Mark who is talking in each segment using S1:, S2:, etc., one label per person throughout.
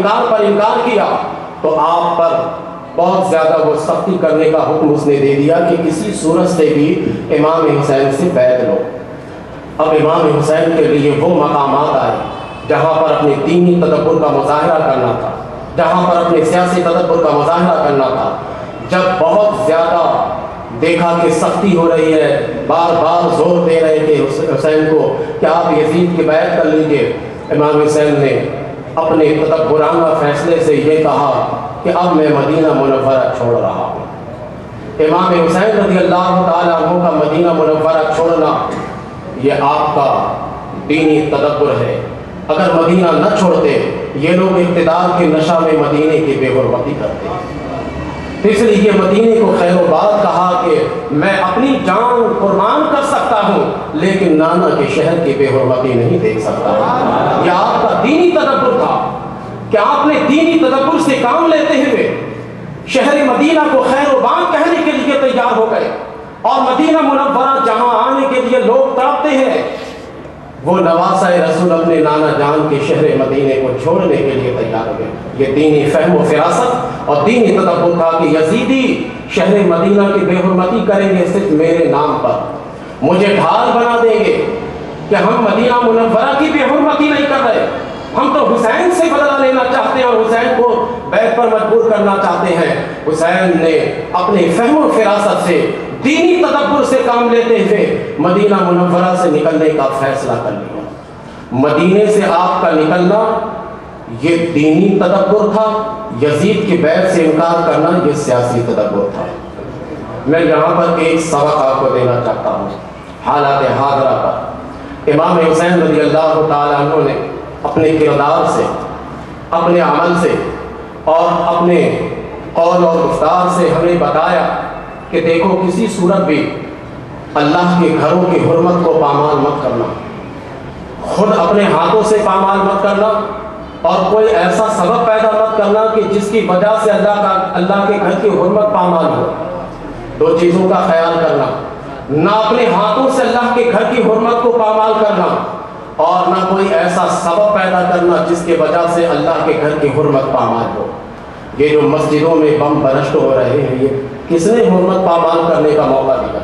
S1: انکار پر انکار کیا تو آپ پر بہت زیادہ وہ سختی کرنے کا حکم اس نے دے دیا کہ کسی صورت سے بھی امام حسین سے بیعت لو۔ اب امام حسین کے لیے وہ مقامات آئے جہاں پر اپنے دینی تدبر کا مظاہرہ کرنا تھا، جہاں پر اپنے سیاسی تدبر کا مظاہرہ کرنا تھا۔ جب بہت زیادہ دیکھا کہ سختی ہو رہی ہے، بار بار زور دے رہے تھے حسین کو کہ آپ یزید کی بیعت کر لیجئے، امام حسین نے اپنے تدبرانہ فیصلے سے یہ کہا کہ اب میں مدینہ منورہ چھوڑ رہا ہوں۔ امام حسین رضی اللہ تعالیٰ عنہ کا مدینہ منورہ چھوڑنا یہ آپ کا دینی تدبر ہے۔ اگر مدینہ نہ چھوڑتے یہ لوگ اقتدار کے نشہ میں مدینے کی بے حرمتی کرتے ہیں، اس لیے مدینے کو خیر و باد کہا کہ میں اپنی جان قربان کر سکتا ہوں لیکن نانا کے شہر کی بے حرمتی نہیں دیکھ سکتا۔ یہ آپ کا دینی تدبر تھا کہ آپ نے دینی تدبر سے کام لیتے ہوئے شہر مدینہ کو خیر و باد کہنے کے لیے تیار ہو گئے، اور مدینہ منورہ جہاں آنے کے لیے لوگ تڑپتے ہیں، وہ نواسہ رسول اپنے نانا جان کے شہر مدینے کو چھوڑنے کے لیے تیار ہو گئے۔ یہ دینی فہم و فراست اور دینی تدبر تھا کہ یزیدی شہر مدینہ کی بے حرمتی کریں گے صرف میرے نام پر، مجھے ڈھال بنا دیں گے کہ ہم مدینہ منورہ کی بے حرمتی نہیں کر رہے، ہم تو حسین سے بدلہ لینا چاہتے ہیں اور حسین کو بیعت پر مجبور کرنا چاہتے ہیں۔ حسین نے اپنے فہم و فراست سے دینی تدبر سے کام لیتے ہوئے مدینہ منورہ سے نکلنے کا فیصلہ کر لیا۔ مدینے سے آپ کا نکلنا یہ دینی تدبر تھا، یزید کی بیعت سے انکار کرنا یہ سیاسی تدبر تھا۔ میں یہاں پر ایک سبق آپ کو دینا چاہتا ہوں حالات حاضرہ پر۔ امام حسین رضی اللہ تعالیٰ عنہ نے اپنے کردار سے، اپنے عمل سے اور اپنے قول اور گفتار سے ہمیں بتایا کہ دیکھو کسی صورت بھی اللہ کے گھروں کی حرمت کو پامال مت کرنا، خود اپنے ہاتھوں سے پامال مت کرنا، اور کوئی ایسا سبب پیدا مت کرنا کہ جس کی وجہ سے اللہ کے گھر کی حرمت پامال ہو۔ دو چیزوں کا خیال کرنا، نہ اپنے ہاتھوں سے اللہ کے گھر کی حرمت کو پامال کرنا، اور نہ کوئی ایسا سبب پیدا کرنا جس کی وجہ سے اللہ کے گھر کی حرمت پامال ہو۔ یہ جو مسجدوں میں بم برشت ہو رہے ہیں، یہ کس نے حرمت پامال کرنے کا موقع دیا؟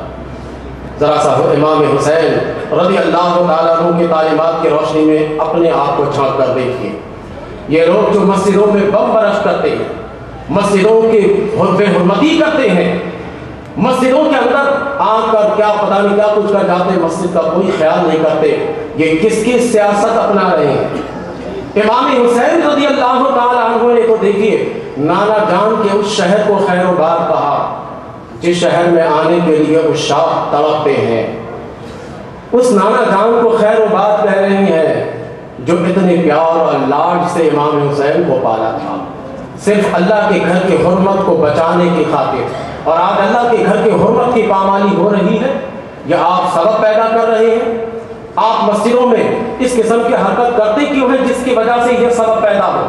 S1: ذرا سا امام حسین رضی اللہ تعالیٰ عنہ کی تعلیمات کی روشنی میں اپنے آپ کو جھانک کر دیکھیے۔ یہ لوگ جو مسجدوں میں بم برشت کرتے ہیں، مسجدوں کی بے حرمتی کرتے ہیں، مسجدوں کے اندر آ کر کیا پتہ نہیں کیا کچھ کر جاتے، مسجد کا کوئی خیال نہیں کرتے، یہ کس کی سیاست اپنا رہے ہیں؟ امام حسین رضی اللہ تعالیٰ عنہ نے تو دیکھیے نانا جان کے اس شہر کو خیر و باد کہا جس شہر میں آنے کے لیے عشاق تڑپتے ہیں، اس نانا جان کو خیر و باد کہہ رہی ہیں جو اتنے پیار اور لاڈ سے امام حسین کو پالا تھا، صرف اللہ کے گھر کی حرمت کو بچانے کی خاطر، اور آج اللہ کے گھر کی حرمت کی پامالی ہو رہی ہے۔ یہ آپ سبب پیدا کر رہے ہیں، آپ مسجدوں میں اس قسم کی حرکت کرتے کیوں ہیں جس کی وجہ سے یہ سبب پیدا ہو؟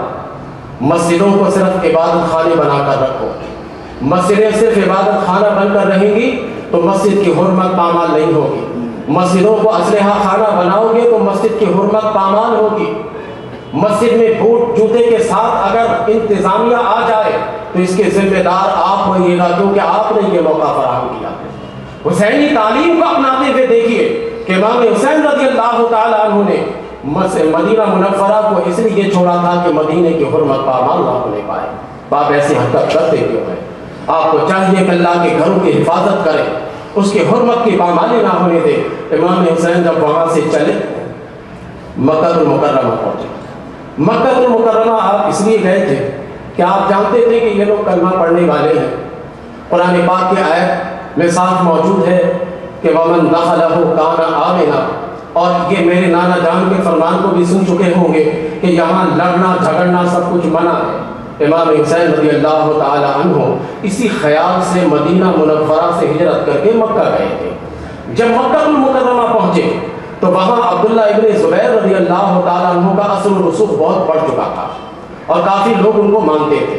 S1: مسجدوں کو صرف عبادت خانے بنا کر رکھو، مسجدیں صرف عبادت خانہ بن کر رہیں گی تو مسجد کی حرمت پامال نہیں ہوگی، مسجدوں کو اسلحہ خانہ بناؤ گے تو مسجد کی حرمت پامال ہوگی، مسجد میں بوٹ جوتے کے ساتھ اگر انتظامیہ آ جائے تو اس کے ذمہ دار آپ ہوئیے گا کیونکہ آپ نے یہ موقع فراہم کیا۔ حسینی تعلیم کو اپناتے ہوئے دیکھیے کہ امام حسین رضی اللہ تعالیٰ عنہ نے مدینہ منورہ کو اس لیے چھوڑا تھا کہ مدینے کی حرمت پامال نہ ہونے پائے۔ آپ ایسی حرکت کرتے کیوں ہیں؟ آپ کو چاہیے کہ اللہ کے گھروں کی حفاظت کریں، اس کی حرمت کی پامالی نہ ہونے دے۔ امام حسین جب وہاں سے چلے مکہ المکرمہ پہنچے۔ مکہ المکرمہ آپ اس لیے گئے تھے کہ آپ جانتے تھے کہ یہ لوگ کلمہ پڑھنے والے ہیں۔ قرآن پاک کی آیت میں صاف موجود ہے کہ وَمَنْ دَخَلَهُ كَانَ آمِنًا، اور یہ میرے نانا جان کے فرمان کو بھی سن چکے ہوں گے کہ یہاں لڑنا جھگڑنا سب کچھ منع ہے۔ امام حسین رضی اللہ تعالی عنہ اسی خیال سے مدینہ منورہ سے ہجرت کر کے مکہ گئے تھے۔ جب مکہ المکرمہ پہنچے تو وہاں عبداللہ ابن زبیر رضی اللہ تعالی عنہ کا اثر و رسوخ بہت بڑھ چکا تھا اور کافی لوگ ان کو مانتے تھے۔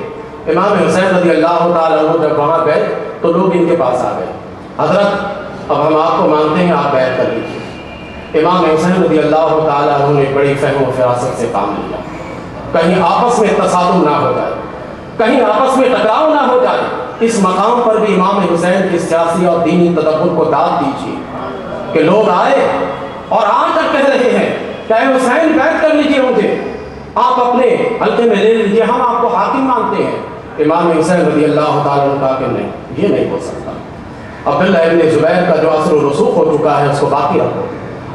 S1: امام حسین رضی اللہ تعالی عنہ جب وہاں گئے تو لوگ ان کے پاس آ گئے، حضرت اب ہم آپ کو مانتے ہیں، آپ بیعت کر لیجیے۔ امام حسین رضی اللہ تعالی عنہ نے بڑی فہم و فراست سے کام لیا۔ کہیں آپس میں تصادم نہ ہو جائے، کہیں آپس میں ٹکراؤ نہ ہو جائے۔ اس مقام پر بھی امام حسین کی سیاسی اور دینی تدبر کو داد دیجیے کہ لوگ آئے اور آ کر کہہ رہے ہیں کہ اے حسین بیعت کر لیجیے مجھے، آپ اپنے حلقے میں لے لیجیے، ہم آپ کو حاکم مانتے ہیں۔ امام حسین رضی اللہ تعالیٰ عنہ کہا کہ نہیں، یہ نہیں ہو سکتا۔ عبداللہ ابن زبیر کا جو اثر و رسوخ ہو چکا ہے اس کو باقی رکھو،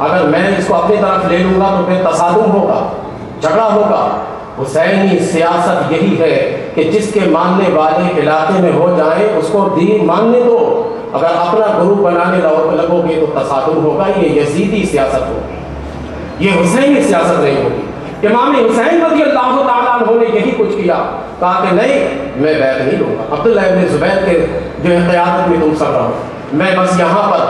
S1: اگر میں اس کو اپنی طرف لے لوں گا تو پھر تصادم ہوگا، جھگڑا ہوگا۔ حسینی سیاست یہی ہے کہ جس کے ماننے والے علاقے میں ہو جائیں اس کو دین ماننے دو، اگر اپنا گروپ بنانے لگو گے تو تصادم ہوگا، یہ یزیدی سیاست ہوگی، یہ حسینی سیاست نہیں ہوگی۔ امام حسین رضی اللہ تعالیٰ عنہ نے یہی کچھ کیا، کہا کہ نہیں میں بیعت نہیں لوں گا، عبداللہ ابن زبیر کے جو ہے قیادت میں تم سب رہو، میں بس یہاں پر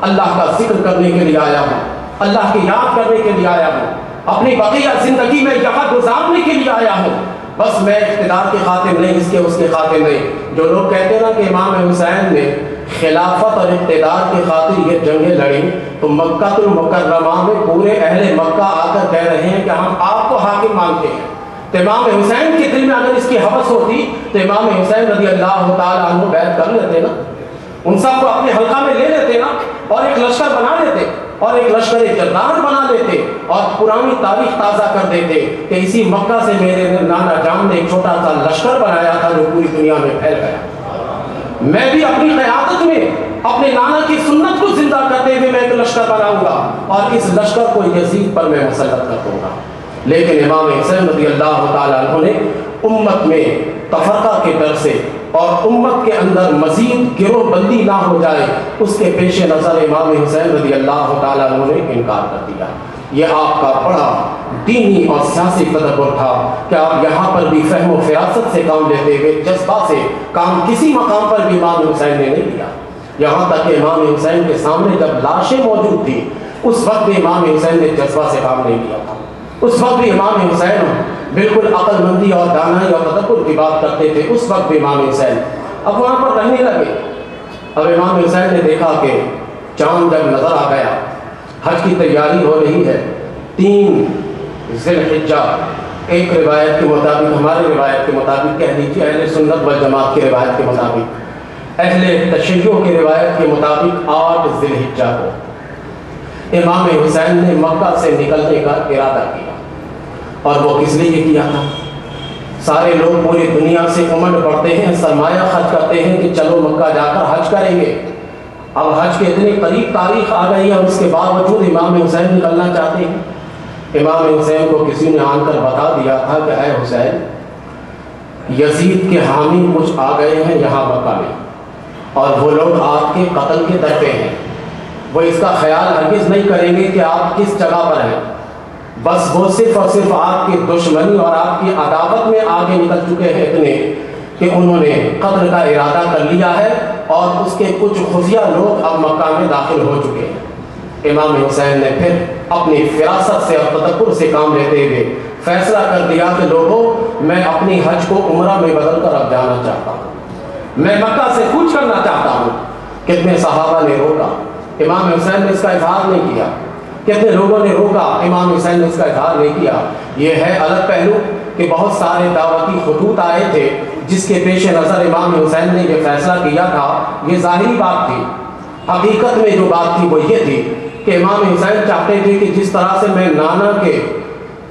S1: اللہ کا ذکر کرنے کے لیے آیا ہوں، اللہ کی یاد کرنے کے لیے آیا ہوں، اپنی بقیہ زندگی میں یہاں گزارنے کے لیے آیا ہوں، بس میں اقتدار کے خاطر نہیں، اس کے خاطر نہیں۔ جو لوگ کہتے ہیں نا کہ امام حسین نے خلافت اور اقتدار کی خاطر یہ جنگیں لڑیں، تو مکہ المکرمہ میں پورے اہل مکہ آ کر کہہ رہے ہیں کہ ہم آپ کو حاکم مانتے ہیں۔ تو امام حسین کے دل میں اگر اس کی ہوس ہوتی تو امام حسین رضی اللہ تعالیٰ عنہ بیعت کر لیتے نا، ان سب کو اپنے حلقہ میں لے لیتے نا، اور ایک لشکر بنا لیتے، اور ایک لشکر جرار بنا لیتے، اور پرانی تاریخ تازہ کر دیتے کہ اسی مکہ سے میرے نانا جان نے ایک چھوٹا سا لشکر بنایا تھا جو پوری دنیا میں پھیل گیا۔ میں بھی اپنی قیادت میں اپنے نانا کی سنت کو زندہ کرتے ہوئے میں ایک لشکر بناؤں گا، اور اس لشکر کو یزید پر میں مسلط کر دوں گا۔ لیکن امام حسین رضی اللہ تعالیٰ عنہ نے امت میں تفرقہ کے ڈر سے اور امت کے اندر مزید گروہ بندی نہ ہو جائے، اس کے پیش نظر امام حسین رضی اللہ تعالیٰ عنہ نے انکار کر دیا۔ یہ آپ کا بڑا دینی اور سیاسی تدبر تھا کہ آپ یہاں پر بھی فہم و فراست سے کام لیتے ہوئے جذبہ سے کام کسی مقام پر بھی امام حسین نے نہیں لیا، یہاں تک کہ امام حسین کے سامنے جب لاشیں موجود تھی اس وقت بھی امام حسین نے جذبہ سے کام نہیں لیا تھا۔ اس وقت بھی امام حسین بالکل عقل مندی اور دانائی اور تدبر کی بات کرتے تھے، اس وقت بھی امام حسین اب وہاں پر رہنے لگے۔ اب امام حسین نے دیکھا کہ چاند جب نظر آ گیا، حج کی تیاری ہو رہی ہے، 3 ذی الحجہ، ایک روایت کے مطابق، ہماری روایت کے مطابق کہہ دیجیے، اہل سنت والجماعت کی روایت کے مطابق، اہل تشیع کی روایت کے مطابق 8 ذی الحجہ کو امام حسین نے مکہ سے نکلنے کا ارادہ کیا۔ اور وہ کس لیے کیا تھا؟ سارے لوگ پوری دنیا سے امنڈ پڑتے ہیں، سرمایہ خرچ کرتے ہیں کہ چلو مکہ جا کر حج کریں گے۔ اب حج کے اتنے قریب تاریخ آ گئی ہے، اور اس کے باوجود امام حسین نکلنا چاہتے ہیں۔ امام حسین کو کسی نے آن کر بتا دیا تھا کہ اے حسین، یزید کے حامی کچھ آ گئے ہیں یہاں مکہ میں، اور وہ لوگ آپ کے قتل کے در پہ ہیں، وہ اس کا خیال ہرگز نہیں کریں گے کہ آپ کس جگہ پر ہیں، بس وہ صرف اور صرف آپ کی دشمنی اور آپ کی عداوت میں آگے نکل چکے ہیں اتنے کہ انہوں نے قتل کا ارادہ کر لیا ہے، اور اس کے کچھ خفیہ لوگ اب مکہ میں داخل ہو چکے ہیں۔ امام حسین نے پھر اپنی فراست سے اور تدبر سے کام لیتے ہوئے فیصلہ کر دیا کہ لوگوں، میں اپنی حج کو عمرہ میں بدل کر اب جانا چاہتا ہوں، میں مکہ سے کوچ کرنا چاہتا ہوں۔ کتنے صحابہ نے روکا، امام حسین نے اس کا اظہار نہیں کیا، کتنے لوگوں نے روکا، امام حسین نے اس کا اظہار نہیں کیا۔ یہ ہے الگ پہلو کہ بہت سارے دعوتی خطوط آئے تھے جس کے پیش نظر امام حسین نے یہ فیصلہ کیا تھا، یہ ظاہری بات تھی۔ حقیقت میں جو بات تھی وہ یہ تھی کہ امام حسین چاہتے تھے کہ جس طرح سے میں نانا کے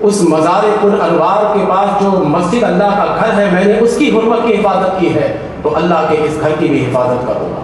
S1: اس مزار پر انوار کے پاس جو مسجد اللہ کا گھر ہے، میں نے اس کی حرمت کی حفاظت کی ہے، تو اللہ کے اس گھر کی بھی حفاظت کروں گا۔